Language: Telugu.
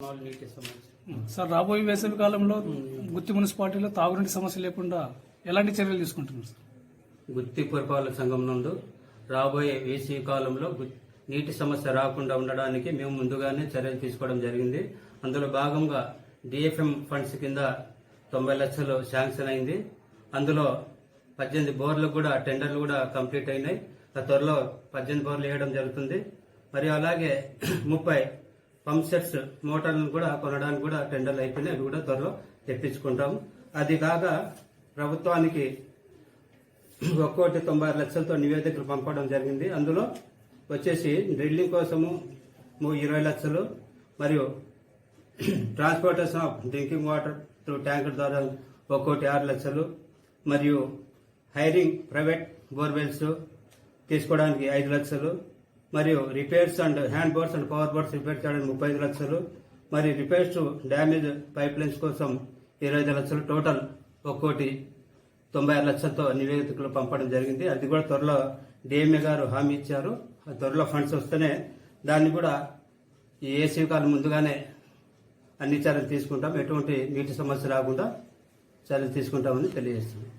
నీటి సమస్య. సార్, రాబోయే వేసవి కాలంలో గుత్తి మున్సిపాలిటీలో తాగునీటి సమస్య లేకుండా ఎలాంటి చర్యలు తీసుకుంటున్నారు సార్? గుత్తి పురపాలక సంఘం నుండి రాబోయే వేసవి కాలంలో నీటి సమస్య రాకుండా ఉండడానికి మేము ముందుగానే చర్యలు తీసుకోవడం జరిగింది. అందులో భాగంగా డిఎఫ్ఎం ఫండ్స్ కింద 90 లక్షలు శాంక్షన్ అయింది. అందులో 18 బోర్లు కూడా టెండర్లు కూడా కంప్లీట్ అయినాయి. త్వరలో 18 బోర్లు వేయడం జరుగుతుంది. మరియు అలాగే 30 పంప్ సెట్స్ మోటార్లను కూడా కొనడానికి కూడా టెండర్లు అయిపోయినాయి. అవి కూడా త్వరలో తెప్పించుకుంటాము. అది కాక ప్రభుత్వానికి ఒక్కోటి 96 లక్షలతో నివేదికలు పంపడం జరిగింది. అందులో వచ్చేసి డ్రిల్లింగ్ కోసము 20 లక్షలు, మరియు transportation of drinking water through tanker ద్వారా ఒక్కోటి 6 లక్షలు, మరియు హైరింగ్ ప్రైవేట్ బోర్వెల్స్ తీసుకోవడానికి 5 లక్షలు, మరియు repairs and hand boards and power boards repair చేయడానికి 35 లక్షలు, మరియు repairs to damage pipe lines కోసం 25 లక్షలు, టోటల్ ఒక్కోటి 96 లక్షలతో నివేదికలు పంపడం జరిగింది. అది కూడా త్వరలో డిఎంఏ గారు హామీ ఇచ్చారు. త్వరలో ఫండ్స్ వస్తేనే దాన్ని కూడా ఈ ఏసీ కాలం ముందుగానే అన్ని చర్యలు తీసుకుంటాం. ఎటువంటి నీటి సమస్య రాకుండా చర్యలు తీసుకుంటామని తెలియజేస్తున్నాం.